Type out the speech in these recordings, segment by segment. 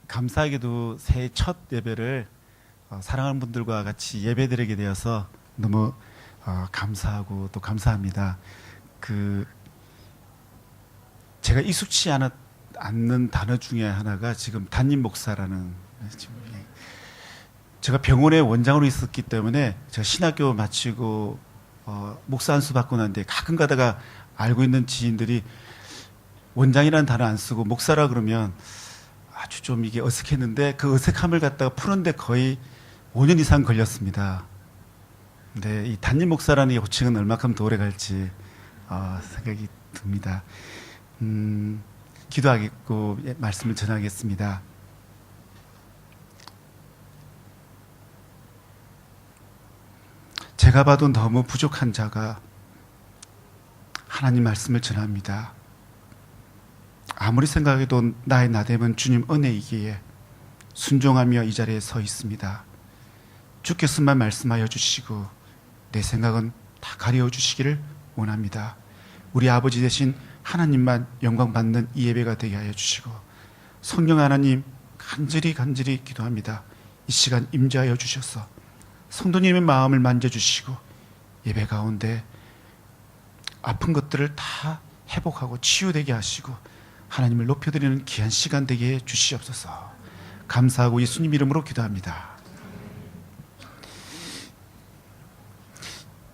감사하게도 새해 첫 예배를 사랑하는 분들과 같이 예배드리게 되어서 너무 감사하고 또 감사합니다. 제가 익숙치 않는 단어 중에 하나가 지금 담임 목사라는, 제가 병원에 원장으로 있었기 때문에 제가 신학교 마치고 목사 안수 받고 난 뒤에 가끔 가다가 알고 있는 지인들이 원장이라는 단어 안 쓰고 목사라 그러면 아주 좀 이게 어색했는데, 그 어색함을 갖다가 푸는데 거의 5년 이상 걸렸습니다. 근데 이 담임 목사라는 이 호칭은 얼마큼 더 오래 갈지 생각이 듭니다. 기도하겠고 말씀을 전하겠습니다. 제가 봐도 너무 부족한 자가 하나님 말씀을 전합니다. 아무리 생각해도 나의 나됨은 주님 은혜이기에 순종하며 이 자리에 서 있습니다. 주께서만 말씀하여 주시고 내 생각은 다 가려 주시기를 원합니다. 우리 아버지 되신 하나님만 영광 받는 이 예배가 되게 하여 주시고, 성령 하나님 간절히 기도합니다. 이 시간 임재하여 주셔서 성도님의 마음을 만져주시고 예배 가운데 아픈 것들을 다 회복하고 치유되게 하시고 하나님을 높여드리는 귀한 시간 되게 해 주시옵소서. 감사하고 예수님 이름으로 기도합니다.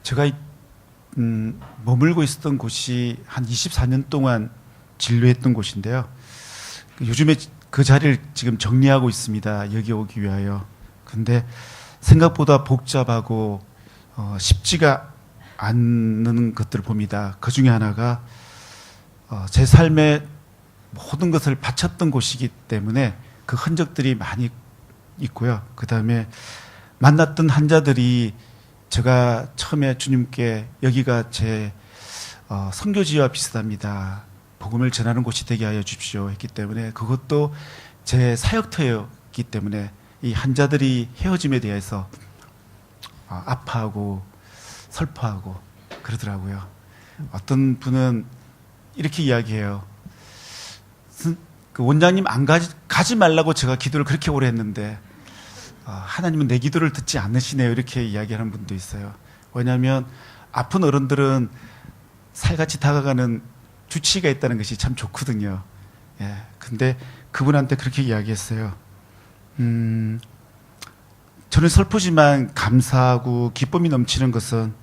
제가 머물고 있었던 곳이 한 24년 동안 진료했던 곳인데요. 요즘에 그 자리를 지금 정리하고 있습니다. 여기 오기 위하여. 근데 생각보다 복잡하고 쉽지가 않는 것들을 봅니다. 그 중에 하나가 제 삶에 모든 것을 바쳤던 곳이기 때문에 그 흔적들이 많이 있고요. 그 다음에 만났던 환자들이 제가 처음에 주님께 여기가 제 선교지와 비슷합니다. 복음을 전하는 곳이 되게 하여 주십시오 했기 때문에, 그것도 제 사역터였기 때문에 이 환자들이 헤어짐에 대해서 아파하고 슬퍼하고 그러더라고요. 어떤 분은 이렇게 이야기해요. 그 원장님 안 가지 말라고 제가 기도를 그렇게 오래 했는데 하나님은 내 기도를 듣지 않으시네요. 이렇게 이야기하는 분도 있어요. 왜냐하면 아픈 어른들은 살같이 다가가는 주치의가 있다는 것이 참 좋거든요. 예. 근데 그분한테 그렇게 이야기했어요. 저는 슬프지만 감사하고 기쁨이 넘치는 것은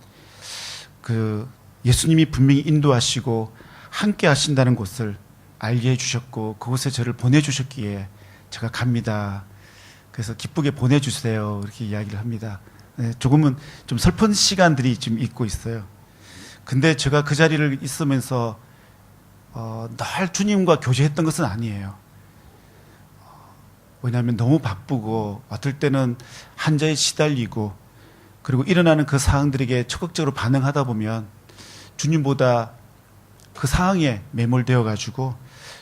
예수님이 분명히 인도하시고 함께 하신다는 곳을 알게 해주셨고 그곳에 저를 보내주셨기에 제가 갑니다. 그래서 기쁘게 보내주세요. 이렇게 이야기를 합니다. 네, 조금은 좀 슬픈 시간들이 좀 있고 있어요. 근데 제가 그 자리를 있으면서 늘 주님과 교제했던 것은 아니에요. 왜냐하면 너무 바쁘고 어떨 때는 환자에 시달리고 그리고 일어나는 그 상황들에게 적극적으로 반응하다 보면 주님보다 그 상황에 매몰되어 가지고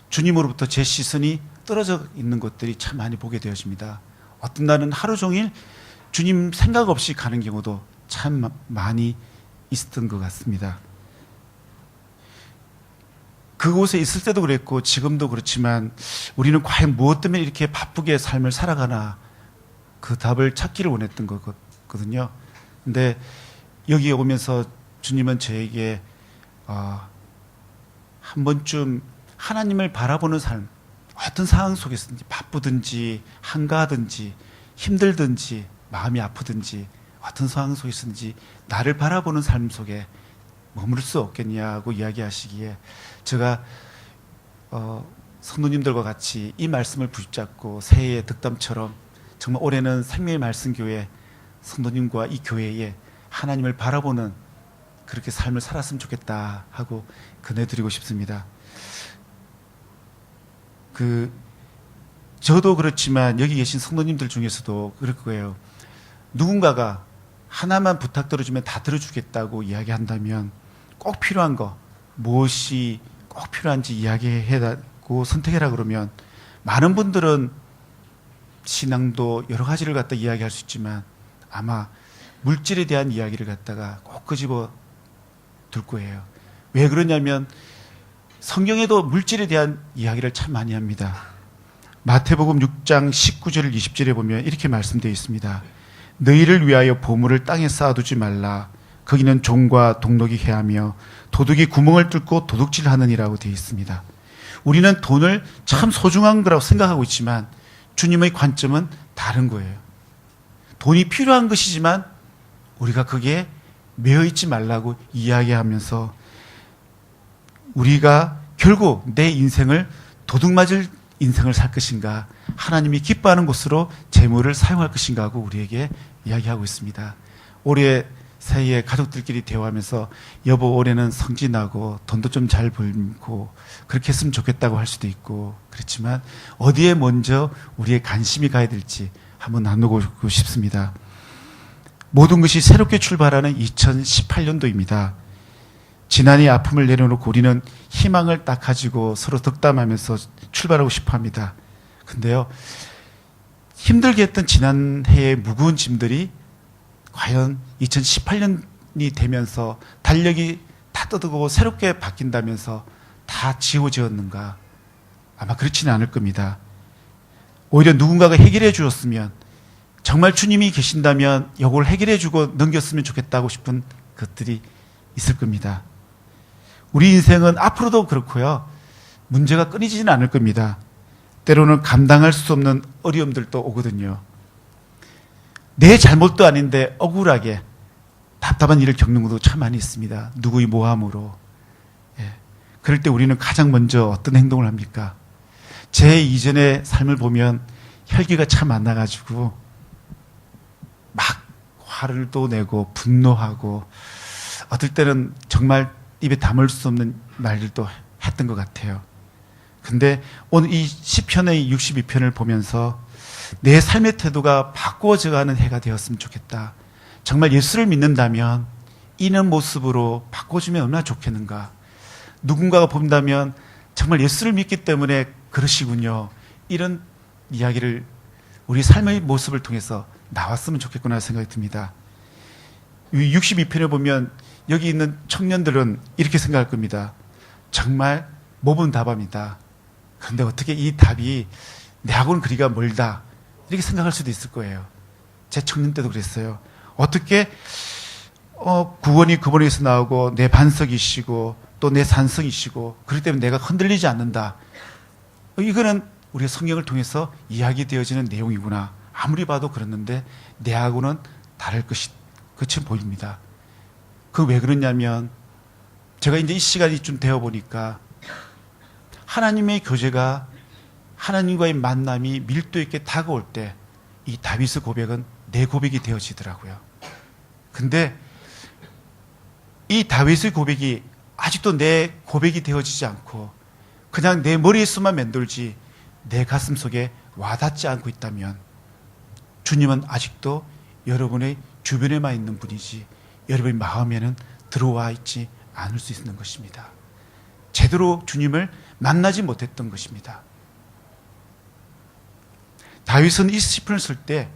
주님으로부터 제 시선이 떨어져 있는 것들이 참 많이 보게 되어집니다. 어떤 날은 하루 종일 주님 생각 없이 가는 경우도 참 많이 있었던 것 같습니다. 그곳에 있을 때도 그랬고 지금도 그렇지만 우리는 과연 무엇 때문에 이렇게 바쁘게 삶을 살아가나, 그 답을 찾기를 원했던 거거든요. 근데 여기에 오면서 주님은 저에게 한 번쯤 하나님을 바라보는 삶, 어떤 상황 속에서든지 바쁘든지 한가하든지 힘들든지 마음이 아프든지 어떤 상황 속에서든지 나를 바라보는 삶 속에 머물 수 없겠냐고 이야기하시기에 제가 성도님들과 같이 이 말씀을 붙잡고 새해의 득담처럼 정말 올해는 생명의 말씀교회 성도님과 이 교회에 하나님을 바라보는 그렇게 삶을 살았으면 좋겠다 하고 권해드리고 싶습니다. 저도 그렇지만 여기 계신 성도님들 중에서도 그럴 거예요. 누군가가 하나만 부탁 들어주면 다 들어주겠다고 이야기한다면 꼭 필요한 거, 무엇이 꼭 필요한지 이야기해라고 선택해라 그러면 많은 분들은 신앙도 여러 가지를 갖다 이야기할 수 있지만 아마 물질에 대한 이야기를 갖다가 꼭 끄집어 둘 거예요. 왜 그러냐면 성경에도 물질에 대한 이야기를 참 많이 합니다. 마태복음 6장 19절 20절에 보면 이렇게 말씀되어 있습니다. 너희를 위하여 보물을 땅에 쌓아두지 말라. 거기는 종과 동록이 해하며 도둑이 구멍을 뚫고 도둑질하느니라고 되어 있습니다. 우리는 돈을 참 소중한 거라고 생각하고 있지만 주님의 관점은 다른 거예요. 돈이 필요한 것이지만 우리가 거기에 매여 있지 말라고 이야기하면서 우리가 결국 내 인생을 도둑맞을 인생을 살 것인가, 하나님이 기뻐하는 곳으로 재물을 사용할 것인가 하고 우리에게 이야기하고 있습니다. 올해 새해에 가족들끼리 대화하면서 여보 올해는 성진하고 돈도 좀 잘 벌고 그렇게 했으면 좋겠다고 할 수도 있고, 그렇지만 어디에 먼저 우리의 관심이 가야 될지 한번 나누고 싶습니다. 모든 것이 새롭게 출발하는 2018년도입니다. 지난해 아픔을 내려놓고 우리는 희망을 딱 가지고 서로 덕담하면서 출발하고 싶어 합니다. 근데요, 힘들게 했던 지난해의 무거운 짐들이 과연 2018년이 되면서 달력이 다 떠들고 새롭게 바뀐다면서 다 지워졌는가? 아마 그렇지는 않을 겁니다. 오히려 누군가가 해결해 주었으면, 정말 주님이 계신다면 이걸 해결해 주고 넘겼으면 좋겠다고 싶은 것들이 있을 겁니다. 우리 인생은 앞으로도 그렇고요, 문제가 끊이지는 않을 겁니다. 때로는 감당할 수 없는 어려움들도 오거든요. 내 잘못도 아닌데 억울하게 답답한 일을 겪는 것도 참 많이 있습니다. 누구의 모함으로. 예. 그럴 때 우리는 가장 먼저 어떤 행동을 합니까? 제 이전의 삶을 보면 혈기가 참 안 나가지고 막 화를 또 내고 분노하고 어떨 때는 정말 입에 담을 수 없는 말들도 했던 것 같아요. 근데 오늘 이 시편의 62편을 보면서 내 삶의 태도가 바꿔져가는 해가 되었으면 좋겠다. 정말 예수를 믿는다면 이런 모습으로 바꿔주면 얼마나 좋겠는가. 누군가가 본다면 정말 예수를 믿기 때문에 그러시군요. 이런 이야기를 우리 삶의 모습을 통해서 나왔으면 좋겠구나 생각이 듭니다. 62편을 보면 여기 있는 청년들은 이렇게 생각할 겁니다. 정말 몸은 답합니다. 그런데 어떻게 이 답이 내하고는 거리가 멀다, 이렇게 생각할 수도 있을 거예요. 제 청년 때도 그랬어요. 어떻게 구원이 그분에게서 나오고 내 반석이시고 또 내 산성이시고 그렇기 때문에 내가 흔들리지 않는다. 이거는 우리가 성경을 통해서 이야기되어지는 내용이구나. 아무리 봐도 그렇는데 내하고는 다를 것이 보입니다. 그 왜 그러냐면 제가 이제 이 시간이 좀 되어 보니까 하나님의 교제가, 하나님과의 만남이 밀도 있게 다가올 때 이 다윗의 고백은 내 고백이 되어지더라고요. 근데 이 다윗의 고백이 아직도 내 고백이 되어지지 않고 그냥 내 머리에서만 맴돌지 내 가슴 속에 와닿지 않고 있다면 주님은 아직도 여러분의 주변에만 있는 분이지 여러분의 마음에는 들어와 있지 않을 수 있는 것입니다. 제대로 주님을 만나지 못했던 것입니다. 다윗은 이 시편을 쓸 때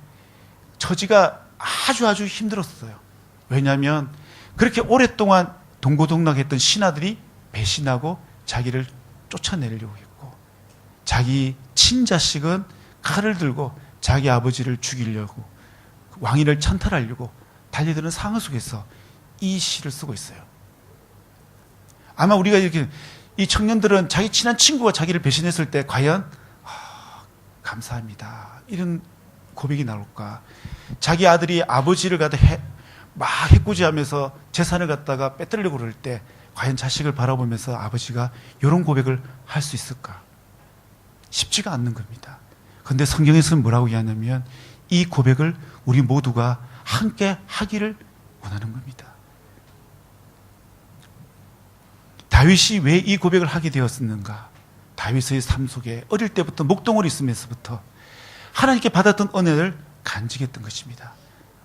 처지가 아주 힘들었어요. 왜냐하면 그렇게 오랫동안 동고동락했던 신하들이 배신하고 자기를 쫓아내려고 했고, 자기 친자식은 칼을 들고 자기 아버지를 죽이려고, 왕위를 찬탈하려고 달려드는 상황 속에서 이 시를 쓰고 있어요. 아마 우리가 이렇게, 이 청년들은 자기 친한 친구가 자기를 배신했을 때 과연 감사합니다, 이런 고백이 나올까? 자기 아들이 아버지를 갖다 막 해코지하면서 재산을 갖다가 빼뜨리려고 그럴 때 과연 자식을 바라보면서 아버지가 이런 고백을 할 수 있을까? 쉽지가 않는 겁니다. 그런데 성경에서는 뭐라고 이야기하냐면 이 고백을 우리 모두가 함께 하기를 원하는 겁니다. 다윗이 왜 이 고백을 하게 되었었는가? 다윗의 삶 속에 어릴 때부터 목동을 있으면서부터 하나님께 받았던 은혜를 간직했던 것입니다.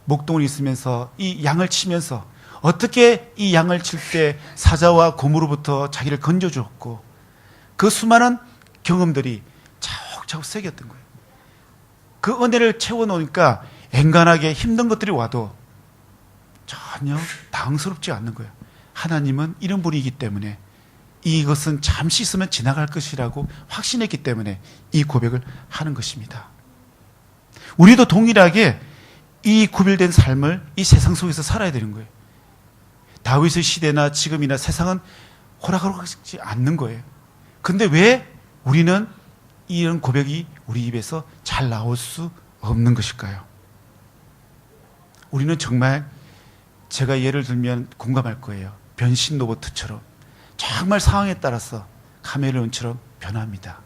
목동을 있으면서 이 양을 치면서 어떻게 이 양을 칠 때 사자와 곰으로부터 자기를 건져주었고, 그 수많은 경험들이 차곡차곡 새겼던 거예요. 그 은혜를 채워놓으니까 엔간하게 힘든 것들이 와도 전혀 당황스럽지 않는 거예요. 하나님은 이런 분이기 때문에 이것은 잠시 있으면 지나갈 것이라고 확신했기 때문에 이 고백을 하는 것입니다. 우리도 동일하게 이 구별된 삶을 이 세상 속에서 살아야 되는 거예요. 다윗의 시대나 지금이나 세상은 허락하지 않는 거예요. 근데 왜 우리는 이런 고백이 우리 입에서 잘 나올 수 없는 것일까요? 우리는 정말, 제가 예를 들면 공감할 거예요. 변신 로봇처럼 정말 상황에 따라서 카멜레온처럼 변합니다.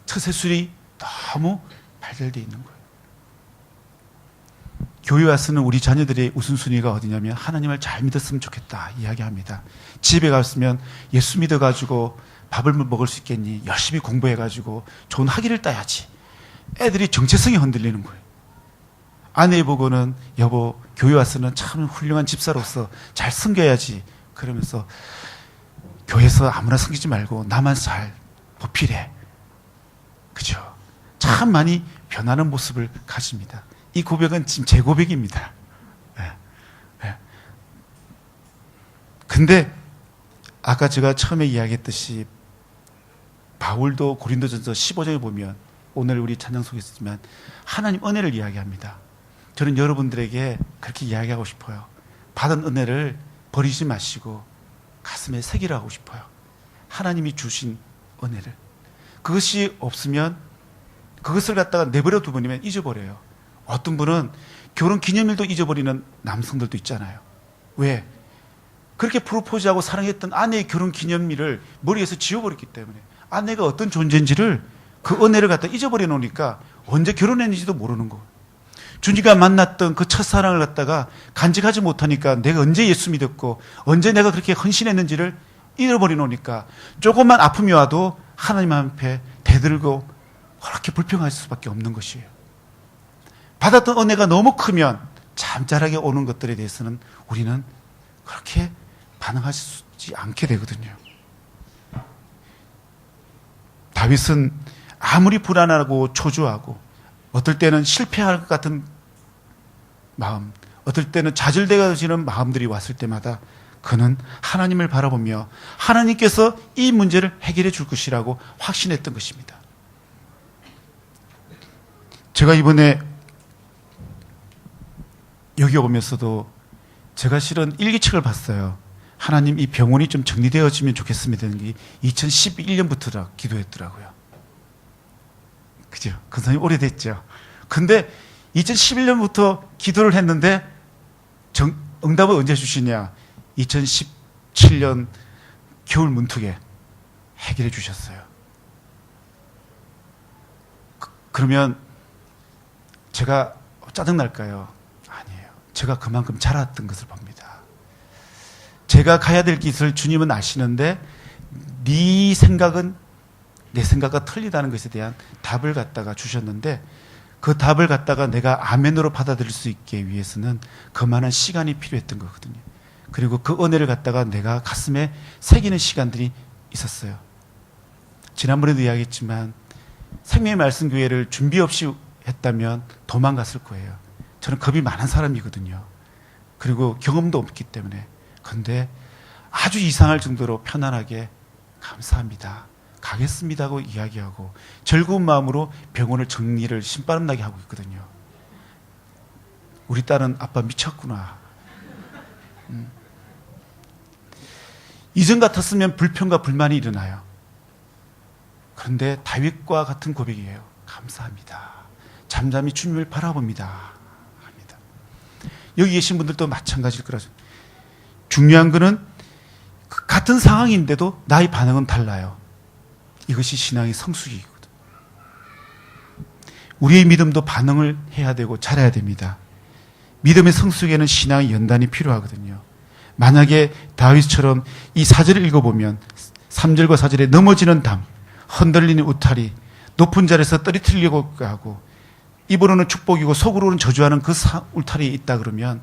처세술이 너무 발달되어 있는 거예요. 교회 와서는 우리 자녀들의 우선순위가 어디냐면 하나님을 잘 믿었으면 좋겠다 이야기합니다. 집에 갔으면 예수 믿어가지고 밥을 먹을 수 있겠니? 열심히 공부해가지고 좋은 학위를 따야지. 애들이 정체성이 흔들리는 거예요. 아내 보고는 여보, 교회 와서는 참 훌륭한 집사로서 잘 섬겨야지. 그러면서 교회에서 아무나 섬기지 말고 나만 잘 보필해. 그죠? 참 많이 변하는 모습을 가집니다. 이 고백은 지금 제 고백입니다. 네. 네. 근데 아까 제가 처음에 이야기했듯이 바울도 고린도전서 15장에 보면 오늘 우리 찬양 속에 있지만 하나님 은혜를 이야기합니다. 저는 여러분들에게 그렇게 이야기하고 싶어요. 받은 은혜를 버리지 마시고 가슴에 새기라 하고 싶어요. 하나님이 주신 은혜를. 그것이 없으면 그것을 갖다가 내버려 두버리면 잊어버려요. 어떤 분은 결혼 기념일도 잊어버리는 남성들도 있잖아요. 왜? 그렇게 프로포즈하고 사랑했던 아내의 결혼 기념일을 머리에서 지워버렸기 때문에 아내가 어떤 존재인지를 그 은혜를 갖다 잊어버려 놓으니까 언제 결혼했는지도 모르는 거. 주님과 만났던 그 첫사랑을 갖다가 간직하지 못하니까 내가 언제 예수 믿었고 언제 내가 그렇게 헌신했는지를 잃어버려 놓으니까 조금만 아픔이 와도 하나님 앞에 대들고 그렇게 불평할 수밖에 없는 것이에요. 받았던 은혜가 너무 크면 잠잘하게 오는 것들에 대해서는 우리는 그렇게 반응하지 않게 되거든요. 다윗은 아무리 불안하고 초조하고 어떨 때는 실패할 것 같은 마음, 어떨 때는 좌절되어지는 마음들이 왔을 때마다 그는 하나님을 바라보며 하나님께서 이 문제를 해결해 줄 것이라고 확신했던 것입니다. 제가 이번에 여기 오면서도 제가 실은 일기책을 봤어요. 하나님, 이 병원이 좀 정리되어지면 좋겠습니다. 2011년부터 기도했더라고요. 그죠? 그 사람이 오래됐죠. 근데 2011년부터 기도를 했는데 응답을 언제 주시냐? 2017년 겨울 문턱에 해결해 주셨어요. 그러면 제가 짜증날까요? 아니에요. 제가 그만큼 자랐던 것을 봅니다. 제가 가야 될 길을 주님은 아시는데 네 생각은 내 생각과 틀리다는 것에 대한 답을 갖다가 주셨는데 그 답을 갖다가 내가 아멘으로 받아들일 수 있기 위해서는 그만한 시간이 필요했던 거거든요. 그리고 그 은혜를 갖다가 내가 가슴에 새기는 시간들이 있었어요. 지난번에도 이야기했지만 생명의 말씀 교회를 준비 없이 했다면 도망갔을 거예요. 저는 겁이 많은 사람이거든요. 그리고 경험도 없기 때문에. 그런데 아주 이상할 정도로 편안하게 감사합니다, 가겠습니다고 이야기하고 즐거운 마음으로 병원을 정리를 신바람나게 하고 있거든요. 우리 딸은 아빠 미쳤구나. 이전 같았으면 불평과 불만이 일어나요. 그런데 다윗과 같은 고백이에요. 감사합니다. 잠잠히 주님을 바라봅니다. 합니다. 여기 계신 분들도 마찬가지일 거라죠. 중요한 거는 같은 상황인데도 나의 반응은 달라요. 이것이 신앙의 성숙이거든. 우리의 믿음도 반응을 해야 되고 잘해야 됩니다. 믿음의 성숙에는 신앙의 연단이 필요하거든요. 만약에 다윗처럼 이 4절을 읽어보면 3절과 4절에 넘어지는 담, 흔들리는 우타리, 높은 자리에서 떨어뜨리려고 하고 입으로는 축복이고 속으로는 저주하는 그 울타리에 있다 그러면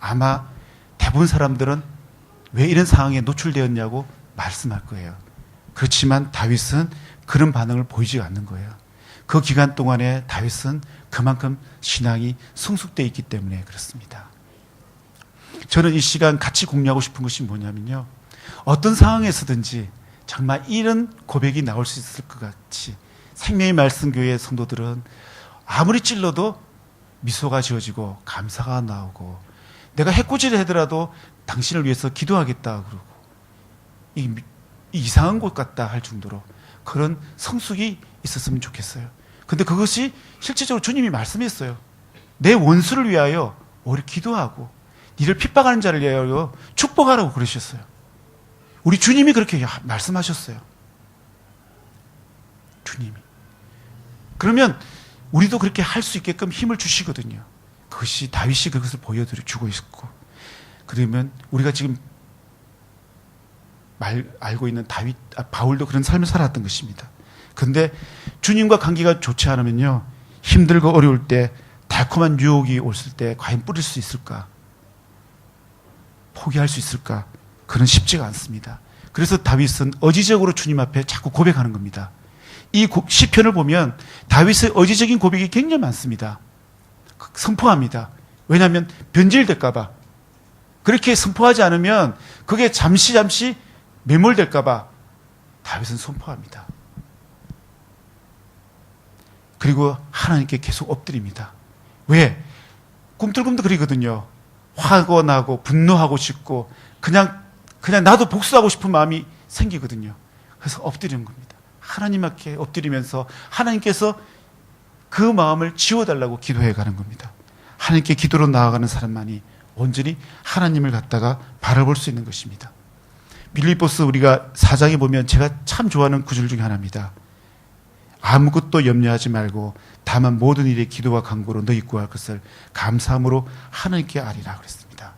아마 대부분 사람들은 왜 이런 상황에 노출되었냐고 말씀할 거예요. 그렇지만 다윗은 그런 반응을 보이지 않는 거예요. 그 기간 동안에 다윗은 그만큼 신앙이 성숙되어 있기 때문에 그렇습니다. 저는 이 시간 같이 공유하고 싶은 것이 뭐냐면요, 어떤 상황에서든지 정말 이런 고백이 나올 수 있을 것 같이 생명의 말씀 교회 성도들은 아무리 찔러도 미소가 지어지고 감사가 나오고 내가 해코지를 하더라도 당신을 위해서 기도하겠다 그러고 이상한 곳 같다 할 정도로 그런 성숙이 있었으면 좋겠어요. 근데 그것이 실질적으로 주님이 말씀했어요. 내 원수를 위하여 오히려 기도하고 니를 핍박하는 자를 위하여 축복하라고 그러셨어요. 우리 주님이 그렇게 말씀하셨어요. 주님이. 그러면 우리도 그렇게 할 수 있게끔 힘을 주시거든요. 그것이 다윗이 그것을 보여주고 있고, 그러면 우리가 지금 알고 있는 바울도 그런 삶을 살았던 것입니다. 그런데 주님과 관계가 좋지 않으면요, 힘들고 어려울 때 달콤한 유혹이 올을 때 과연 뿌릴 수 있을까? 포기할 수 있을까? 그건 쉽지가 않습니다. 그래서 다윗은 의지적으로 주님 앞에 자꾸 고백하는 겁니다. 이 시편을 보면 다윗의 의지적인 고백이 굉장히 많습니다. 선포합니다. 왜냐하면 변질될까 봐. 그렇게 선포하지 않으면 그게 잠시 매몰될까 봐 다윗은 선포합니다. 그리고 하나님께 계속 엎드립니다. 왜? 꿈틀꿈틀 그리거든요. 화가 나고 분노하고 싶고 그냥 나도 복수하고 싶은 마음이 생기거든요. 그래서 엎드리는 겁니다. 하나님 앞에 엎드리면서 하나님께서 그 마음을 지워달라고 기도해 가는 겁니다. 하나님께 기도로 나아가는 사람만이 온전히 하나님을 갖다가 바라볼 수 있는 것입니다. 빌립보서 우리가 4장에 보면 제가 참 좋아하는 구절 중에 하나입니다. 아무것도 염려하지 말고 다만 모든 일에 기도와 간구로 너희 구할 것을 감사함으로 하나님께 아리라 그랬습니다.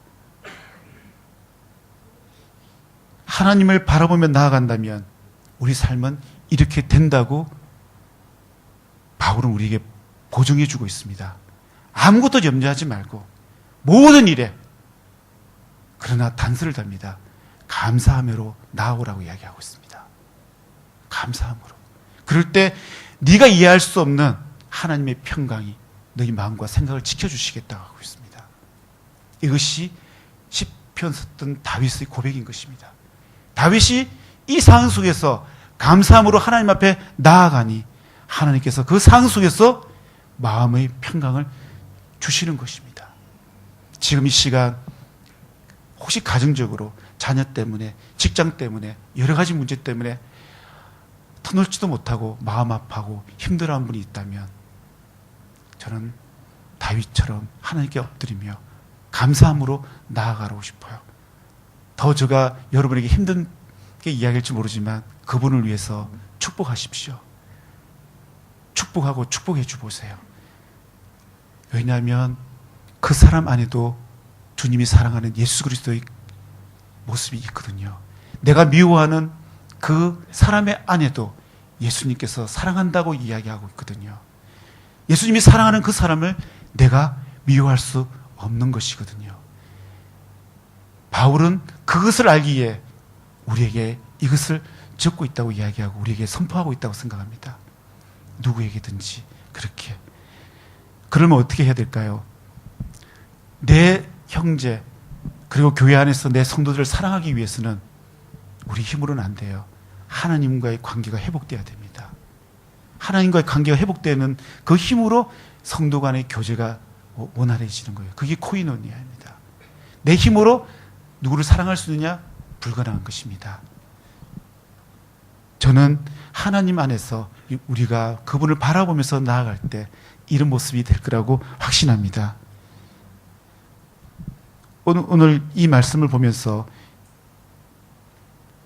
하나님을 바라보며 나아간다면 우리 삶은 이렇게 된다고 바울은 우리에게 보증해 주고 있습니다. 아무것도 염려하지 말고 모든 일에, 그러나 단서를 답니다. 감사함으로 나아오라고 이야기하고 있습니다. 감사함으로. 그럴 때 네가 이해할 수 없는 하나님의 평강이 너희 마음과 생각을 지켜주시겠다고 하고 있습니다. 이것이 시편 썼던 다윗의 고백인 것입니다. 다윗이 이 상황 속에서 감사함으로 하나님 앞에 나아가니 하나님께서 그 상황 속에서 마음의 평강을 주시는 것입니다. 지금 이 시간 혹시 가정적으로 자녀 때문에, 직장 때문에, 여러 가지 문제 때문에 터놓지도 못하고 마음 아파하고 힘들어하는 분이 있다면 저는 다윗처럼 하나님께 엎드리며 감사함으로 나아가고 싶어요. 더 제가 여러분에게 힘든 게 이야기할지 모르지만 그분을 위해서 축복하십시오. 축복하고 축복해 주보세요. 왜냐하면 그 사람 안에도 주님이 사랑하는 예수 그리스도의 모습이 있거든요. 내가 미워하는 그 사람의 안에도 예수님께서 사랑한다고 이야기하고 있거든요. 예수님이 사랑하는 그 사람을 내가 미워할 수 없는 것이거든요. 바울은 그것을 알기에 우리에게 이것을 적고 있다고 이야기하고 우리에게 선포하고 있다고 생각합니다. 누구에게든지 그렇게. 그러면 어떻게 해야 될까요? 내 형제 그리고 교회 안에서 내 성도들을 사랑하기 위해서는 우리 힘으로는 안 돼요. 하나님과의 관계가 회복돼야 됩니다. 하나님과의 관계가 회복되는 그 힘으로 성도 간의 교제가 원활해지는 거예요. 그게 코이노니아입니다. 내 힘으로 누구를 사랑할 수 있느냐? 불가능한 것입니다. 저는 하나님 안에서 우리가 그분을 바라보면서 나아갈 때 이런 모습이 될 거라고 확신합니다. 오늘 이 말씀을 보면서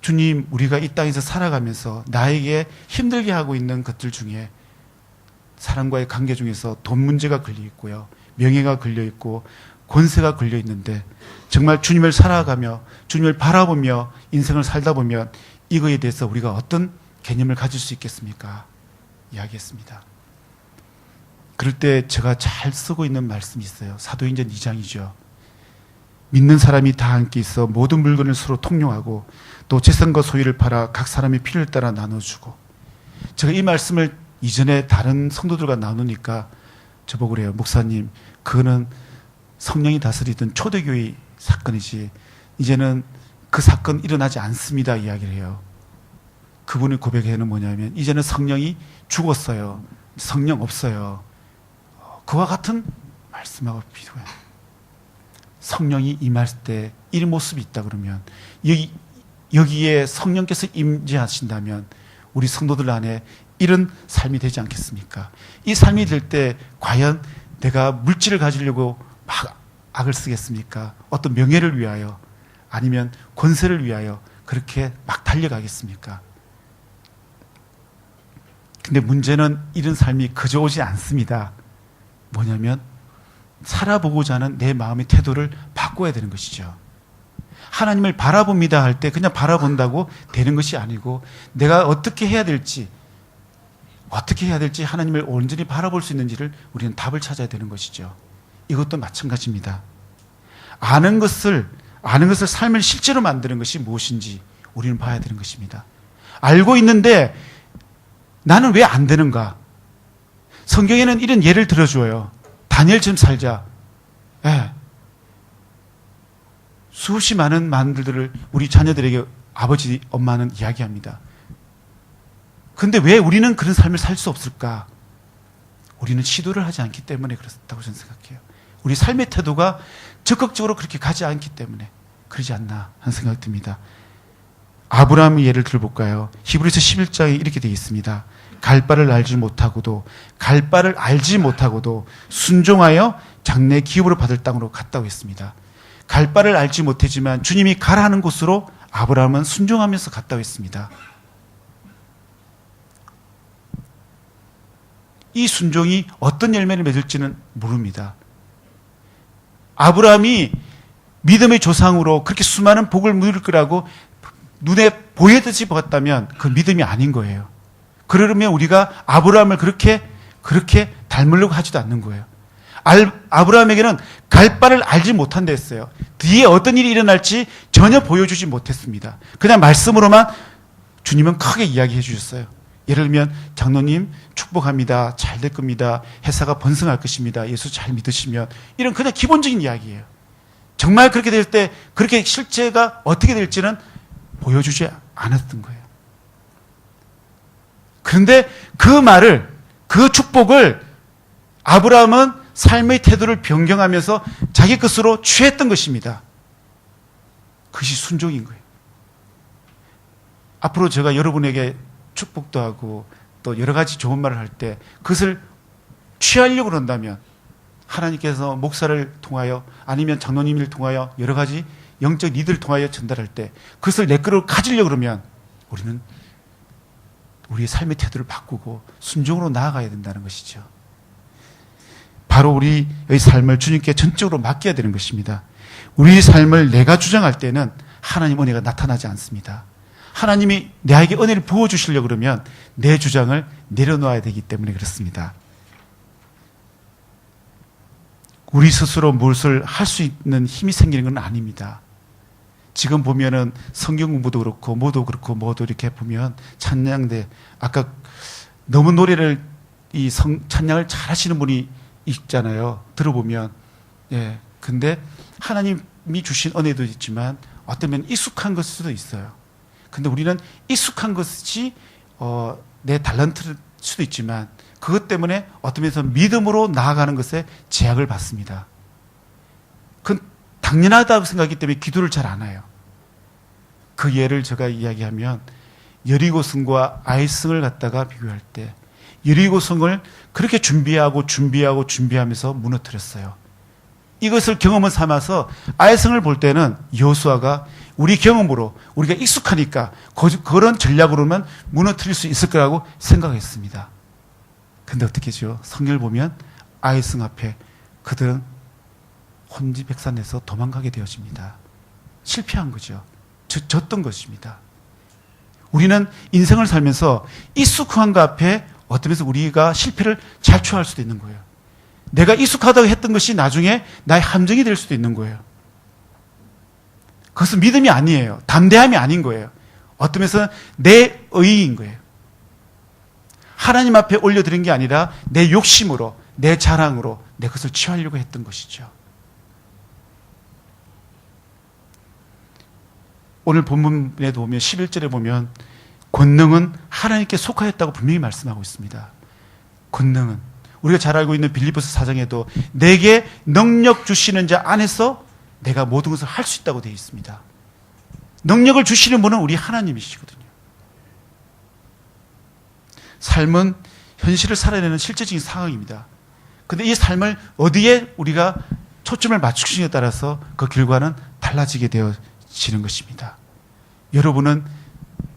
주님, 우리가 이 땅에서 살아가면서 나에게 힘들게 하고 있는 것들 중에 사람과의 관계 중에서 돈 문제가 걸려 있고요, 명예가 걸려 있고 권세가 걸려 있는데 정말 주님을 살아가며 주님을 바라보며 인생을 살다 보면 이거에 대해서 우리가 어떤 개념을 가질 수 있겠습니까? 이야기했습니다. 그럴 때 제가 잘 쓰고 있는 말씀이 있어요. 사도행전 2장이죠. 믿는 사람이 다 함께 있어 모든 물건을 서로 통용하고 또 재산과 소유를 팔아 각 사람의 필요에 따라 나눠주고. 제가 이 말씀을 이전에 다른 성도들과 나누니까 저보고 그래요. 목사님, 그거는 성령이 다스리던 초대교회 사건이지 이제는 그 사건 일어나지 않습니다 이야기를 해요. 그분의 고백에는 뭐냐면 이제는 성령이 죽었어요. 성령 없어요. 그와 같은 말씀하고 비교해요. 성령이 임할 때 이 모습이 있다 그러면 여기에 성령께서 임재하신다면 우리 성도들 안에 이런 삶이 되지 않겠습니까? 이 삶이 될 때 과연 내가 물질을 가지려고 막 악을 쓰겠습니까? 어떤 명예를 위하여 아니면 권세를 위하여 그렇게 막 달려가겠습니까? 근데 문제는 이런 삶이 그저 오지 않습니다. 뭐냐면 살아보고자 하는 내 마음의 태도를 바꿔야 되는 것이죠. 하나님을 바라봅니다 할 때 그냥 바라본다고 되는 것이 아니고 내가 어떻게 해야 될지 하나님을 온전히 바라볼 수 있는지를 우리는 답을 찾아야 되는 것이죠. 이것도 마찬가지입니다. 아는 것을 삶을 실제로 만드는 것이 무엇인지 우리는 봐야 되는 것입니다. 알고 있는데 나는 왜 안 되는가? 성경에는 이런 예를 들어줘요. 다니엘처럼 살자. 예. 수없이 많은 만들들을 우리 자녀들에게 아버지, 엄마는 이야기합니다. 근데 왜 우리는 그런 삶을 살 수 없을까? 우리는 시도를 하지 않기 때문에 그렇다고 저는 생각해요. 우리 삶의 태도가 적극적으로 그렇게 가지 않기 때문에 그러지 않나 하는 생각이 듭니다. 아브라함의 예를 들어볼까요? 히브리서 11장에 이렇게 되어 있습니다. 갈 바를 알지 못하고도 순종하여 장래 기업으로 받을 땅으로 갔다고 했습니다. 갈 바를 알지 못했지만 주님이 가라 하는 곳으로 아브라함은 순종하면서 갔다고 했습니다. 이 순종이 어떤 열매를 맺을지는 모릅니다. 아브라함이 믿음의 조상으로 그렇게 수많은 복을 누릴 거라고 눈에 보이듯이 보았다면 그 믿음이 아닌 거예요. 그러면 우리가 아브라함을 그렇게 닮으려고 하지도 않는 거예요. 아브라함에게는 갈 바를 알지 못한다 했어요. 뒤에 어떤 일이 일어날지 전혀 보여주지 못했습니다. 그냥 말씀으로만 주님은 크게 이야기해 주셨어요. 예를 들면 장로님 축복합니다. 잘 될 겁니다. 회사가 번성할 것입니다. 예수 잘 믿으시면 이런 그냥 기본적인 이야기예요. 정말 그렇게 될 때 그렇게 실제가 어떻게 될지는 보여주지 않았던 거예요. 그런데 그 축복을 아브라함은 삶의 태도를 변경하면서 자기 것으로 취했던 것입니다. 그것이 순종인 거예요. 앞으로 제가 여러분에게 축복도 하고 또 여러 가지 좋은 말을 할 때 그것을 취하려고 그런다면 하나님께서 목사를 통하여 아니면 장로님을 통하여 여러 가지 영적 리더를 통하여 전달할 때 그것을 내 거로 가지려고 그러면 우리는 우리의 삶의 태도를 바꾸고 순종으로 나아가야 된다는 것이죠. 바로 우리의 삶을 주님께 전적으로 맡겨야 되는 것입니다. 우리의 삶을 내가 주장할 때는 하나님 은혜가 나타나지 않습니다. 하나님이 나에게 은혜를 부어주시려고 그러면 내 주장을 내려놓아야 되기 때문에 그렇습니다. 우리 스스로 무엇을 할 수 있는 힘이 생기는 건 아닙니다. 지금 보면은 성경 공부도 그렇고 뭐도 이렇게 보면 찬양대 아까 너무 노래를 찬양을 잘 하시는 분이 있잖아요. 들어보면 근데 하나님이 주신 은혜도 있지만 어쩌면 익숙한 것일 수도 있어요. 근데 우리는 익숙한 것이 내 달란트일 수도 있지만 그것 때문에 어떤 면에서 믿음으로 나아가는 것에 제약을 받습니다. 그건 당연하다고 생각하기 때문에 기도를 잘 안 해요. 그 예를 제가 이야기하면 여리고성과 아이성을 갖다가 비교할 때 여리고성을 그렇게 준비하면서 무너뜨렸어요. 이것을 경험을 삼아서 아이성을 볼 때는 여호수아가 우리 경험으로 우리가 익숙하니까 그런 전략으로만 무너뜨릴 수 있을 거라고 생각했습니다. 근데 어떻게 하죠? 성경을 보면 아이성 앞에 그들은 혼지백산에서 도망가게 되어집니다. 실패한 거죠. 졌던 것입니다. 우리는 인생을 살면서 익숙한 것 앞에 어떤 면에서 우리가 실패를 잘 취할 수도 있는 거예요. 내가 익숙하다고 했던 것이 나중에 나의 함정이 될 수도 있는 거예요. 그것은 믿음이 아니에요. 담대함이 아닌 거예요. 어떤 면에서 내 의의인 거예요. 하나님 앞에 올려드린 게 아니라 내 욕심으로, 내 자랑으로 내 것을 취하려고 했던 것이죠. 오늘 본문에도 보면 11절에 보면 권능은 하나님께 속하였다고 분명히 말씀하고 있습니다. 권능은 우리가 잘 알고 있는 빌립보서 4장에도 내게 능력 주시는 자 안에서 내가 모든 것을 할 수 있다고 되어 있습니다. 능력을 주시는 분은 우리 하나님이시거든요. 삶은 현실을 살아내는 실제적인 상황입니다. 그런데 이 삶을 어디에 우리가 초점을 맞추시냐에 따라서 그 결과는 달라지게 되어지는 것입니다. 여러분은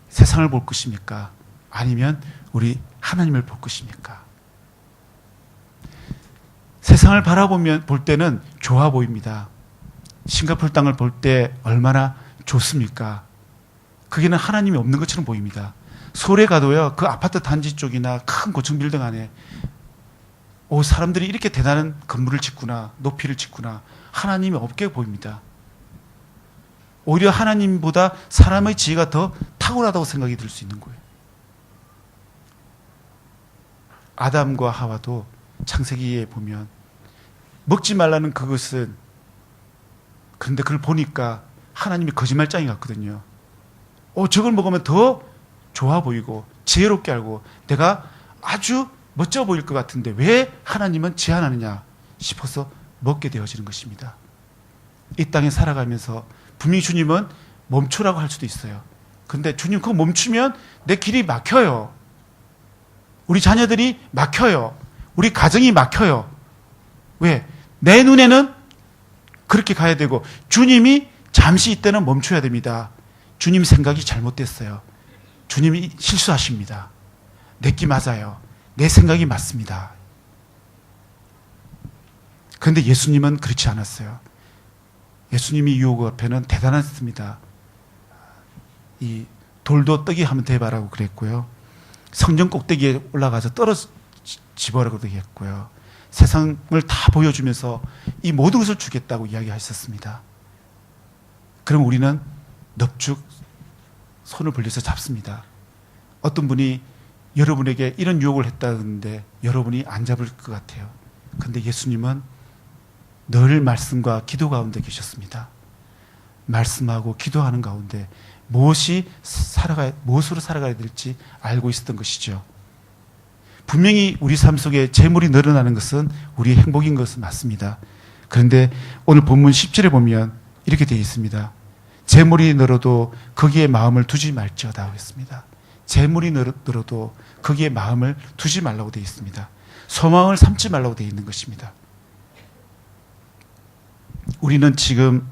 세상을 볼 것입니까? 아니면 우리 하나님을 볼 것입니까? 세상을 볼 때는 좋아 보입니다. 싱가포르 땅을 볼 때 얼마나 좋습니까? 거기는 하나님이 없는 것처럼 보입니다. 서울에 가도요, 그 아파트 단지 쪽이나 큰 고층 빌딩 안에 사람들이 이렇게 대단한 건물을 짓구나, 높이를 짓구나, 하나님이 없게 보입니다. 오히려 하나님보다 사람의 지혜가 더 탁월하다고 생각이 들 수 있는 거예요. 아담과 하와도 창세기에 보면 먹지 말라는 그것은, 그런데 그걸 보니까 하나님이 거짓말장이 같거든요. 저걸 먹으면 더 좋아 보이고 지혜롭게 알고 내가 아주 멋져 보일 것 같은데 왜 하나님은 제한하느냐 싶어서 먹게 되어지는 것입니다. 이 땅에 살아가면서 분명히 주님은 멈추라고 할 수도 있어요. 근데 주님 그거 멈추면 내 길이 막혀요. 우리 자녀들이 막혀요. 우리 가정이 막혀요. 왜? 내 눈에는 그렇게 가야 되고 주님이 잠시 이때는 멈춰야 됩니다. 주님 생각이 잘못됐어요. 주님이 실수하십니다. 내끼 맞아요. 내 생각이 맞습니다. 그런데 예수님은 그렇지 않았어요. 예수님이 유혹 앞에는 대단했습니다. 이 돌도 떡이 하면 대바라고 그랬고요. 성전 꼭대기에 올라가서 떨어지버라고도 했고요. 세상을 다 보여주면서 이 모든 것을 주겠다고 이야기하셨습니다. 그럼 우리는 넙죽 손을 벌려서 잡습니다. 어떤 분이 여러분에게 이런 유혹을 했다는데 여러분이 안 잡을 것 같아요. 그런데 예수님은 늘 말씀과 기도 가운데 계셨습니다. 말씀하고 기도하는 가운데 무엇으로 살아가야 될지 알고 있었던 것이죠. 분명히 우리 삶 속에 재물이 늘어나는 것은 우리의 행복인 것은 맞습니다. 그런데 오늘 본문 10절에 보면 이렇게 되어 있습니다. 재물이 늘어도 거기에 마음을 두지 말지어다 하겠습니다. 재물이 늘어도 거기에 마음을 두지 말라고 되어 있습니다. 소망을 삼지 말라고 되어 있는 것입니다. 우리는 지금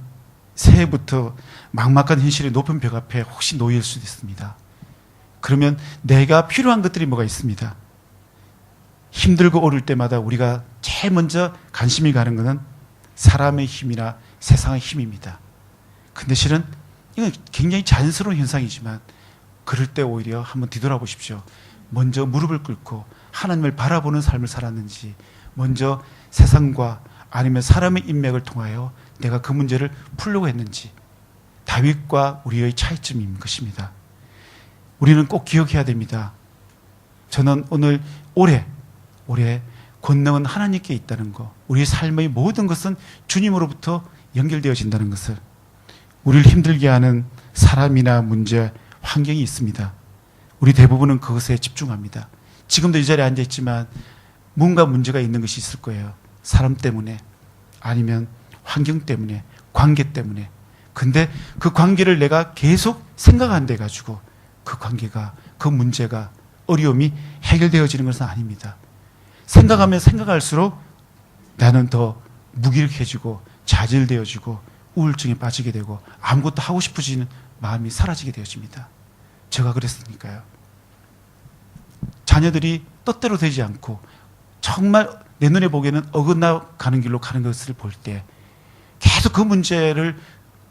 새해부터 막막한 현실의 높은 벽 앞에 혹시 놓일 수도 있습니다. 그러면 내가 필요한 것들이 뭐가 있습니다. 힘들고 어려울 때마다 우리가 제일 먼저 관심이 가는 것은 사람의 힘이나 세상의 힘입니다. 근데 실은 이건 굉장히 자연스러운 현상이지만 그럴 때 오히려 한번 뒤돌아보십시오. 먼저 무릎을 꿇고 하나님을 바라보는 삶을 살았는지, 먼저 세상과 아니면 사람의 인맥을 통하여 내가 그 문제를 풀려고 했는지, 다윗과 우리의 차이점인 것입니다. 우리는 꼭 기억해야 됩니다. 저는 오늘 올해 권능은 하나님께 있다는 것, 우리의 삶의 모든 것은 주님으로부터 연결되어진다는 것을, 우리를 힘들게 하는 사람이나 문제, 환경이 있습니다. 우리 대부분은 그것에 집중합니다. 지금도 이 자리에 앉아있지만 뭔가 문제가 있는 것이 있을 거예요. 사람 때문에, 아니면 환경 때문에, 관계 때문에. 근데 그 관계를 내가 계속 생각 안 돼가지고 그 관계가, 그 문제가, 어려움이 해결되어지는 것은 아닙니다. 생각하면 생각할수록 나는 더 무기력해지고 좌절되어지고 우울증에 빠지게 되고 아무것도 하고 싶어지는 마음이 사라지게 되어집니다. 제가 그랬으니까요. 자녀들이 뜻대로 되지 않고 정말 내 눈에 보기에는 어긋나가는 길로 가는 것을 볼 때 계속 그 문제를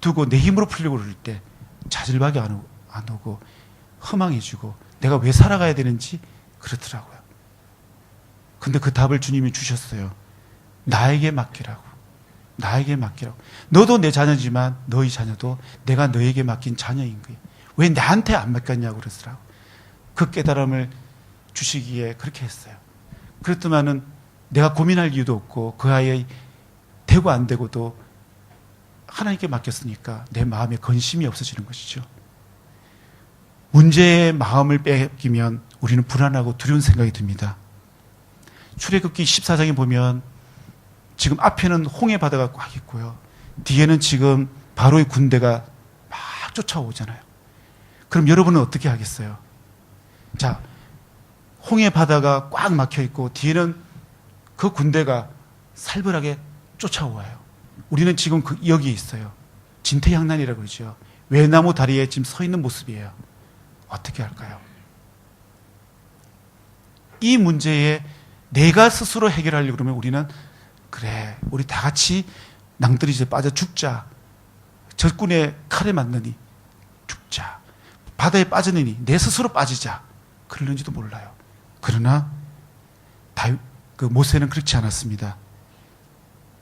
두고 내 힘으로 풀려고 그럴 때 좌절밖에 안 오고 허망해지고 내가 왜 살아가야 되는지 그렇더라고요. 근데 그 답을 주님이 주셨어요. 나에게 맡기라고. 나에게 맡기라고. 너도 내 자녀지만 너희 자녀도 내가 너에게 맡긴 자녀인 거예요. 왜 나한테 안 맡겼냐고 그러더라고. 그 깨달음을 주시기에 그렇게 했어요. 그렇다면은 내가 고민할 이유도 없고 그 아이의 되고 안 되고도 하나님께 맡겼으니까 내 마음에 근심이 없어지는 것이죠. 문제의 마음을 뺏기면 우리는 불안하고 두려운 생각이 듭니다. 출애굽기 14장에 보면 지금 앞에는 홍해 바다가 꽉 있고요. 뒤에는 지금 바로의 군대가 막 쫓아오잖아요. 그럼 여러분은 어떻게 하겠어요? 자, 홍해 바다가 꽉 막혀 있고 뒤에는 그 군대가 살벌하게 쫓아와요. 우리는 지금 여기에 있어요. 진퇴양난이라고 그러죠. 외나무 다리에 지금 서 있는 모습이에요. 어떻게 할까요? 이 문제에 내가 스스로 해결하려고 그러면 우리는 그래, 우리 다 같이 낭떠러지에 빠져 죽자. 적군의 칼에 맞느니 죽자. 바다에 빠지느니 내 스스로 빠지자. 그러는지도 몰라요. 그러나 모세는 그렇지 않았습니다.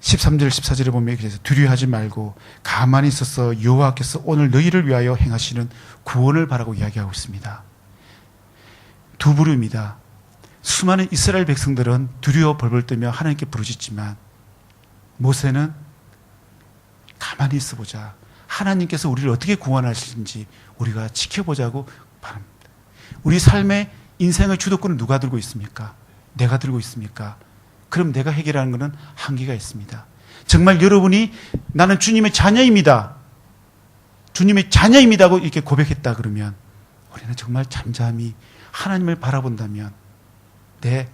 13절 14절에 보면 그래서 두려워하지 말고 가만히 있어서 여호와께서 오늘 너희를 위하여 행하시는 구원을 바라고 이야기하고 있습니다. 두 부류입니다. 수많은 이스라엘 백성들은 두려워 벌벌 떨며 하나님께 부르짖지만 모세는 가만히 있어보자. 하나님께서 우리를 어떻게 구원하실지 우리가 지켜보자고 바랍니다. 우리 삶의 인생의 주도권은 누가 들고 있습니까? 내가 들고 있습니까? 그럼 내가 해결하는 것은 한계가 있습니다. 정말 여러분이 나는 주님의 자녀입니다. 주님의 자녀입니다고 이렇게 고백했다 그러면 우리는 정말 잠잠히 하나님을 바라본다면 내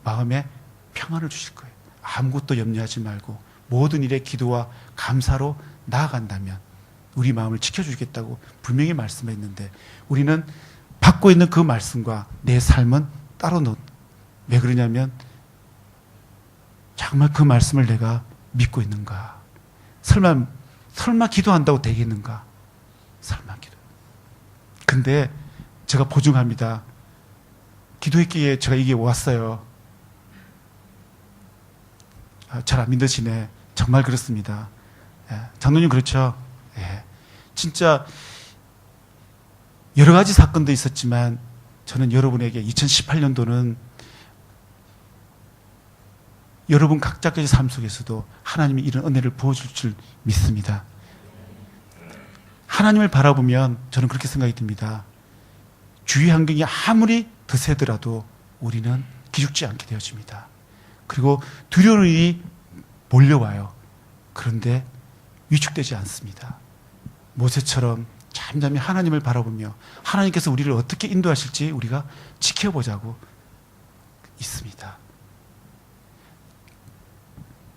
마음에 평안을 주실 거예요. 아무것도 염려하지 말고 모든 일에 기도와 감사로 나아간다면 우리 마음을 지켜주겠다고 분명히 말씀했는데 우리는 받고 있는 그 말씀과 내 삶은 따로 왜 그러냐면 정말 그 말씀을 내가 믿고 있는가? 설마 기도한다고 되겠는가? 설마 기도. 근데 제가 보증합니다. 기도했기에 제가 이게 왔어요. 잘 안 믿으시네. 정말 그렇습니다. 예, 장로님 그렇죠? 예, 진짜 여러 가지 사건도 있었지만 저는 여러분에게 2018년도는 여러분 각자의 삶 속에서도 하나님이 이런 은혜를 부어줄 줄 믿습니다. 하나님을 바라보면 저는 그렇게 생각이 듭니다. 주위 환경이 아무리 드세더라도 우리는 기죽지 않게 되어집니다. 그리고 두려운 일이 몰려와요. 그런데 위축되지 않습니다. 모세처럼 잠잠히 하나님을 바라보며 하나님께서 우리를 어떻게 인도하실지 우리가 지켜보자고 있습니다.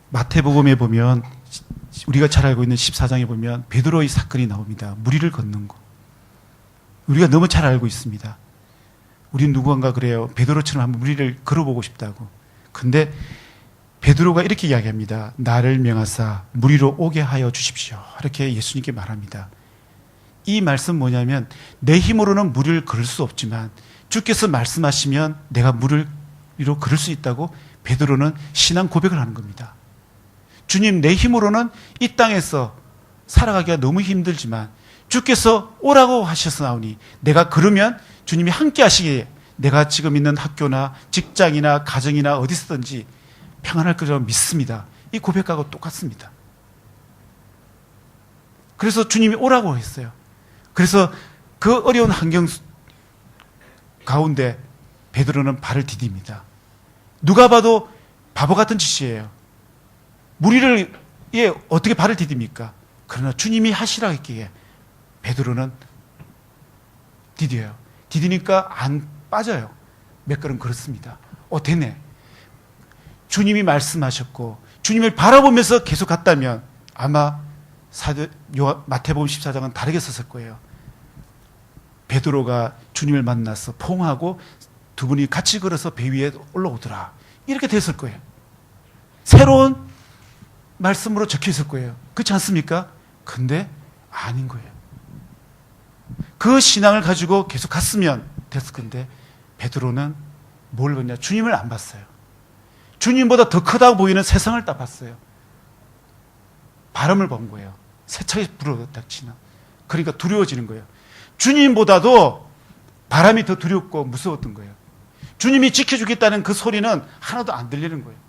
마태복음에 보면 우리가 잘 알고 있는 14장에 보면 베드로의 사건이 나옵니다. 무리를 걷는 거. 우리가 너무 잘 알고 있습니다. 우린 누구한가 그래요. 베드로처럼 한번 무리를 걸어보고 싶다고. 근데 베드로가 이렇게 이야기합니다. 나를 명하사 무리로 오게 하여 주십시오. 이렇게 예수님께 말합니다. 이 말씀 뭐냐면 내 힘으로는 무리를 걸을 수 없지만 주께서 말씀하시면 내가 무리로 걸을 수 있다고 베드로는 신앙 고백을 하는 겁니다. 주님, 내 힘으로는 이 땅에서 살아가기가 너무 힘들지만 주께서 오라고 하셨사오니 내가 그러면 주님이 함께 하시기에 내가 지금 있는 학교나 직장이나 가정이나 어디서든지 평안할 거라고 믿습니다. 이 고백하고 똑같습니다. 그래서 주님이 오라고 했어요. 그래서 그 어려운 환경 가운데 베드로는 발을 디딥니다. 누가 봐도 바보 같은 짓이에요. 무리를 어떻게 발을 디딥니까? 그러나 주님이 하시라 했기에 베드로는 디뎌요. 디디니까 안 빠져요. 몇 걸음 걸었습니다. 되네. 주님이 말씀하셨고 주님을 바라보면서 계속 갔다면 아마 마태복음 14장은 다르게 썼을 거예요. 베드로가 주님을 만나서 포옹하고 두 분이 같이 걸어서 배 위에 올라오더라. 이렇게 됐을 거예요. 새로운 말씀으로 적혀 있을 거예요. 그렇지 않습니까? 근데 아닌 거예요. 그 신앙을 가지고 계속 갔으면 됐을 건데 베드로는 뭘 봤냐? 주님을 안 봤어요. 주님보다 더 크다고 보이는 세상을 딱 봤어요. 바람을 본 거예요. 세차게 불어닥치는. 그러니까 두려워지는 거예요. 주님보다도 바람이 더 두렵고 무서웠던 거예요. 주님이 지켜주겠다는 그 소리는 하나도 안 들리는 거예요.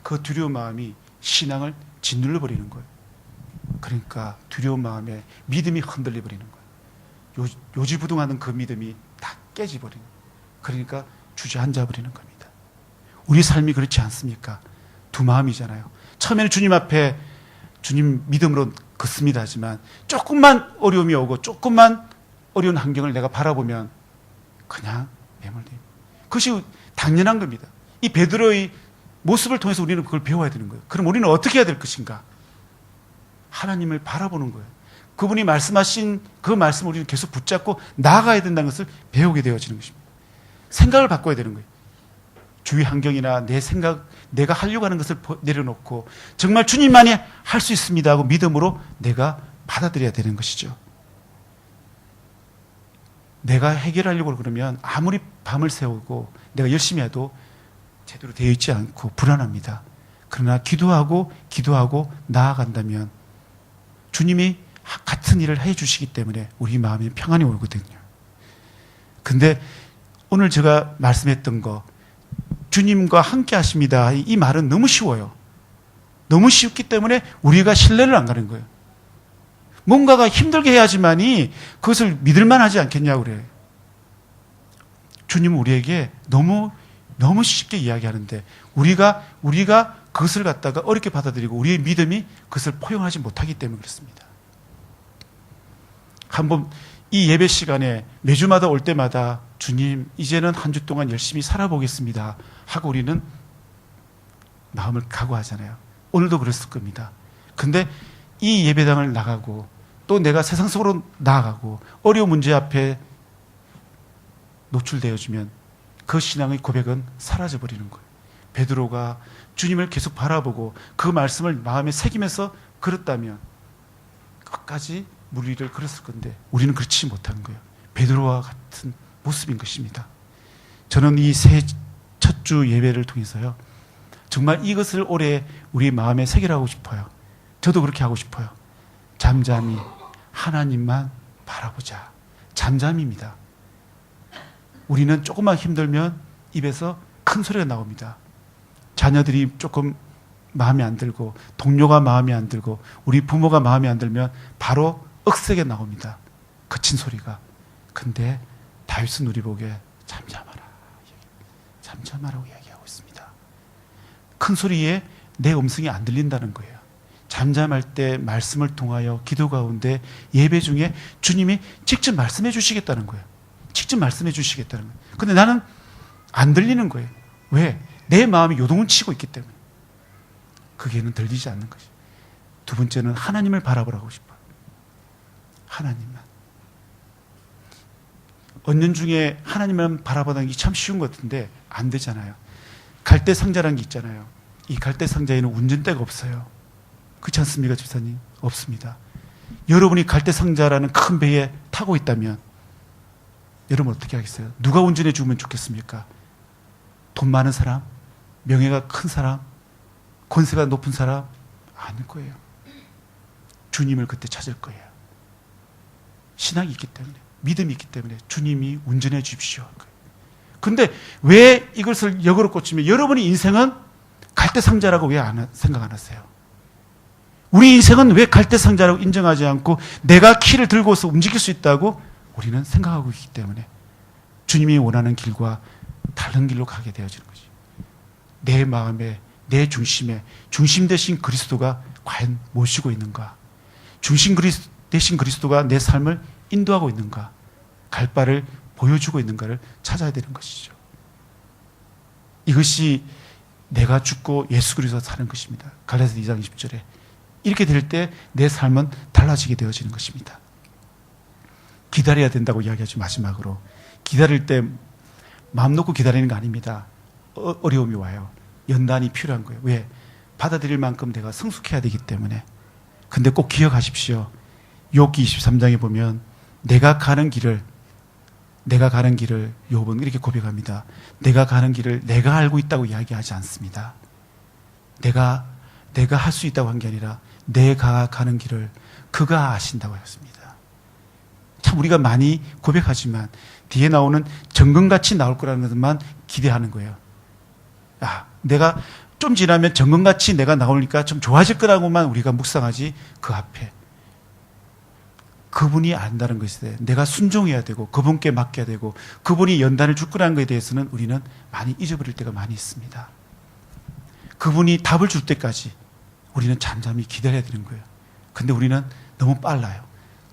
그 두려운 마음이 신앙을 짓눌러 버리는 거예요. 그러니까 두려운 마음에 믿음이 흔들려 버리는 거예요. 요지부동하는 그 믿음이 다 깨져버리는 거예요. 그러니까 주저앉아 버리는 겁니다. 우리 삶이 그렇지 않습니까? 두 마음이잖아요. 처음에는 주님 앞에 주님 믿음으로 걷습니다 하지만 조금만 어려움이 오고 조금만 어려운 환경을 내가 바라보면 그냥 매몰됩니다. 그것이 당연한 겁니다. 이 베드로의 모습을 통해서 우리는 그걸 배워야 되는 거예요. 그럼 우리는 어떻게 해야 될 것인가? 하나님을 바라보는 거예요. 그분이 말씀하신 그 말씀을 우리는 계속 붙잡고 나아가야 된다는 것을 배우게 되어지는 것입니다. 생각을 바꿔야 되는 거예요. 주위 환경이나 내 생각, 내가 하려고 하는 것을 내려놓고 정말 주님만이 할 수 있습니다 하고 믿음으로 내가 받아들여야 되는 것이죠. 내가 해결하려고 그러면 아무리 밤을 새우고 내가 열심히 해도 제대로 되어 있지 않고 불안합니다. 그러나 기도하고 나아간다면 주님이 같은 일을 해 주시기 때문에 우리 마음에 평안이 오거든요. 근데 오늘 제가 말씀했던 거 주님과 함께 하십니다. 이 말은 너무 쉬워요. 너무 쉽기 때문에 우리가 신뢰를 안 가는 거예요. 뭔가가 힘들게 해야지만이 그것을 믿을만 하지 않겠냐고 그래요. 주님은 우리에게 너무 쉽게 이야기하는데 우리가 그것을 갖다가 어렵게 받아들이고 우리의 믿음이 그것을 포용하지 못하기 때문에 그렇습니다. 한번 이 예배 시간에 매주마다 올 때마다 주님 이제는 한 주 동안 열심히 살아보겠습니다 하고 우리는 마음을 각오하잖아요. 오늘도 그랬을 겁니다. 근데 이 예배당을 나가고 또 내가 세상 속으로 나아가고 어려운 문제 앞에 노출되어지면 그 신앙의 고백은 사라져버리는 거예요. 베드로가 주님을 계속 바라보고 그 말씀을 마음에 새기면서 걸었다면 끝까지 물 위를 걸었을 건데 우리는 그렇지 못한 거예요. 베드로와 같은 모습인 것입니다. 저는 이 새 첫 주 예배를 통해서요 정말 이것을 올해 우리 마음에 새겨하고 싶어요. 저도 그렇게 하고 싶어요. 잠잠히 하나님만 바라보자. 잠잠입니다. 우리는 조금만 힘들면 입에서 큰 소리가 나옵니다. 자녀들이 조금 마음에 안 들고 동료가 마음에 안 들고 우리 부모가 마음에 안 들면 바로 억세게 나옵니다. 거친 소리가. 근데 다윗은 우리 보게 잠잠하라고 이야기하고 있습니다. 큰 소리에 내 음성이 안 들린다는 거예요. 잠잠할 때 말씀을 통하여 기도 가운데 예배 중에 주님이 직접 말씀해 주시겠다는 거예요. 직접 말씀해 주시겠다는 거예요. 근데 나는 안 들리는 거예요. 왜? 내 마음이 요동을 치고 있기 때문에. 그게는 들리지 않는 것이. 두 번째는 하나님을 바라보라고 싶어요. 하나님만. 언년 중에 하나님만 바라보는 게 참 쉬운 것 같은데 안 되잖아요. 갈대 상자라는 게 있잖아요. 이 갈대 상자에는 운전대가 없어요. 그렇지 않습니까, 집사님? 없습니다. 여러분이 갈대 상자라는 큰 배에 타고 있다면 여러분 어떻게 하겠어요? 누가 운전해 주면 좋겠습니까? 돈 많은 사람? 명예가 큰 사람? 권세가 높은 사람? 아닐 거예요. 주님을 그때 찾을 거예요. 신앙이 있기 때문에, 믿음이 있기 때문에 주님이 운전해 주십시오. 근데 왜 이것을 역으로 꽂히면 여러분의 인생은 갈대상자라고 왜 생각 안 하세요? 우리 인생은 왜 갈대상자라고 인정하지 않고 내가 키를 들고서 움직일 수 있다고 우리는 생각하고 있기 때문에 주님이 원하는 길과 다른 길로 가게 되어지는 거지. 내 마음에, 내 중심에 중심 되신 그리스도가 과연 모시고 있는가? 중심 되신 그리스도가 내 삶을 인도하고 있는가? 갈 바를 보여주고 있는가를 찾아야 되는 것이죠. 이것이 내가 죽고 예수 그리스도 사는 것입니다. 갈라디아서 2장 20절에 이렇게 될 때 내 삶은 달라지게 되어지는 것입니다. 기다려야 된다고 이야기하죠. 마지막으로 기다릴 때 마음 놓고 기다리는 거 아닙니다. 어려움이 와요. 연단이 필요한 거예요. 왜? 받아들일 만큼 내가 성숙해야 되기 때문에. 근데 꼭 기억하십시오. 욥기 23장에 보면 내가 가는 길을 욥은 이렇게 고백합니다. 내가 가는 길을 내가 알고 있다고 이야기하지 않습니다. 내가 할 수 있다고 한 게 아니라 내가 가는 길을 그가 아신다고 했습니다. 참 우리가 많이 고백하지만 뒤에 나오는 정금같이 나올 거라는 것만 기대하는 거예요. 내가 좀 지나면 정금같이 내가 나오니까 좀 좋아질 거라고만 우리가 묵상하지, 그 앞에 그분이 안다는 것에 내가 순종해야 되고 그분께 맡겨야 되고 그분이 연단을 줄 거라는 것에 대해서는 우리는 많이 잊어버릴 때가 많이 있습니다. 그분이 답을 줄 때까지 우리는 잠잠히 기다려야 되는 거예요. 근데 우리는 너무 빨라요.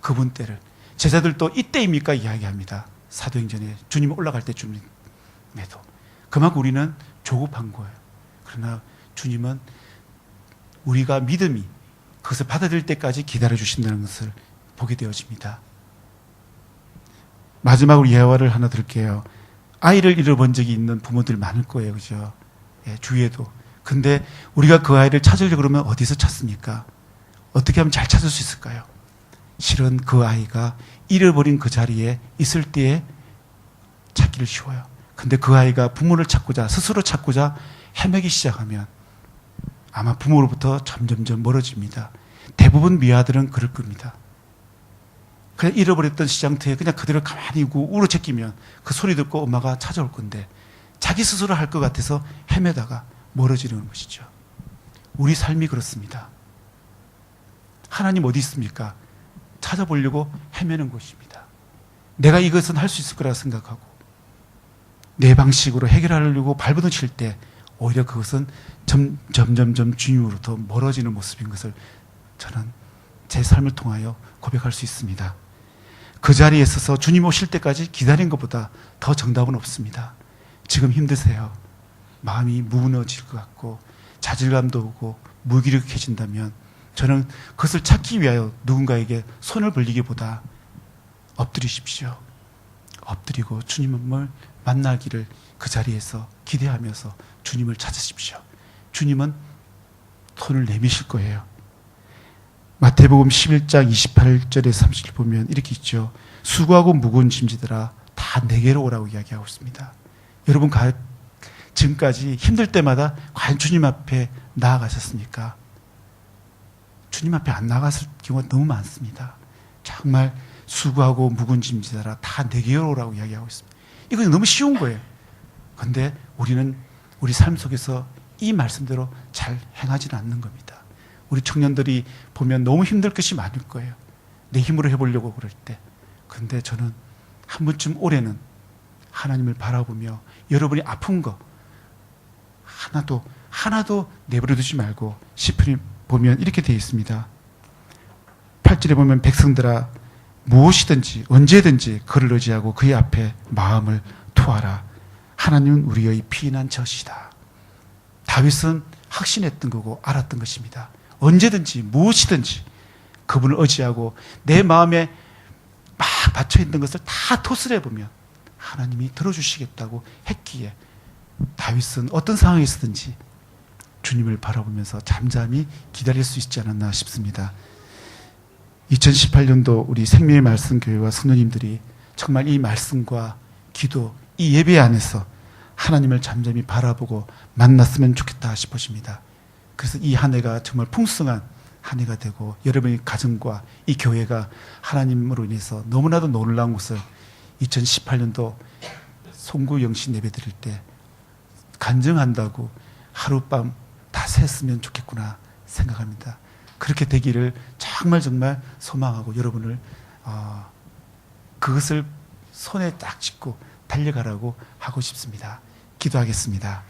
그분 때를. 제자들도 이때입니까 이야기합니다. 사도행전에 주님 올라갈 때쯤에도. 그만큼 우리는 조급한 거예요. 그러나 주님은 우리가 믿음이 그것을 받아들일 때까지 기다려 주신다는 것을 보게 되어집니다. 마지막으로 예화를 하나 들게요. 아이를 잃어본 적이 있는 부모들 많을 거예요. 그죠? 예, 주위에도. 근데 우리가 그 아이를 찾으려고 그러면 어디서 찾습니까? 어떻게 하면 잘 찾을 수 있을까요? 실은 그 아이가 잃어버린 그 자리에 있을 때에 찾기를 쉬워요. 근데 그 아이가 부모를 찾고자, 스스로 찾고자 헤매기 시작하면 아마 부모로부터 점점점 멀어집니다. 대부분 미아들은 그럴 겁니다. 그냥 잃어버렸던 시장터에 그냥 그대로 가만히 울어제끼면 그 소리 듣고 엄마가 찾아올 건데 자기 스스로 할 것 같아서 헤매다가 멀어지는 것이죠. 우리 삶이 그렇습니다. 하나님 어디 있습니까? 찾아보려고 헤매는 것입니다. 내가 이것은 할 수 있을 거라 생각하고 내 방식으로 해결하려고 발버둥칠 때 오히려 그것은 점점점 주님으로부터 멀어지는 모습인 것을 저는 제 삶을 통하여 고백할 수 있습니다. 그 자리에 서서 주님 오실 때까지 기다린 것보다 더 정답은 없습니다. 지금 힘드세요. 마음이 무너질 것 같고 자질감도 오고 무기력해진다면 저는 그것을 찾기 위하여 누군가에게 손을 벌리기보다 엎드리십시오. 엎드리고 주님을 만나기를 그 자리에서 기대하면서 주님을 찾으십시오. 주님은 손을 내미실 거예요. 마태복음 11장 28절에 30절 보면 이렇게 있죠. 수고하고 무거운 짐지들아 다 내게로 오라고 이야기하고 있습니다. 여러분 지금까지 힘들 때마다 과연 주님 앞에 나아가셨습니까? 주님 앞에 안 나갔을 경우가 너무 많습니다. 정말 수고하고 무거운 짐지들아 다 내게로 오라고 이야기하고 있습니다. 이건 너무 쉬운 거예요. 그런데 우리는 우리 삶 속에서 이 말씀대로 잘 행하지는 않는 겁니다. 우리 청년들이 보면 너무 힘들 것이 많을 거예요. 내 힘으로 해보려고 그럴 때. 그런데 저는 한 번쯤 올해는 하나님을 바라보며 여러분이 아픈 거 하나도 내버려 두지 말고 시편에 보면 이렇게 되어 있습니다. 8절에 보면 백성들아 무엇이든지 언제든지 그를 의지하고 그의 앞에 마음을 토하라. 하나님은 우리의 피난한 젖이다. 다윗은 확신했던 거고 알았던 것입니다. 언제든지 무엇이든지 그분을 의지하고 내 마음에 막 받쳐있는 것을 다 토설해 보면 하나님이 들어주시겠다고 했기에 다윗은 어떤 상황에서든지 주님을 바라보면서 잠잠히 기다릴 수 있지 않았나 싶습니다. 2018년도 우리 생명의 말씀 교회와 성도님들이 정말 이 말씀과 기도, 이 예배 안에서 하나님을 잠잠히 바라보고 만났으면 좋겠다 싶으십니다. 그래서 이 한 해가 정말 풍성한 한 해가 되고 여러분의 가정과 이 교회가 하나님으로 인해서 너무나도 놀라운 것을 2018년도 송구영신 예배 드릴 때 간증한다고 하룻밤 다 샜으면 좋겠구나 생각합니다. 그렇게 되기를 정말 소망하고 여러분을 그것을 손에 딱 짚고 달려가라고 하고 싶습니다. 기도하겠습니다.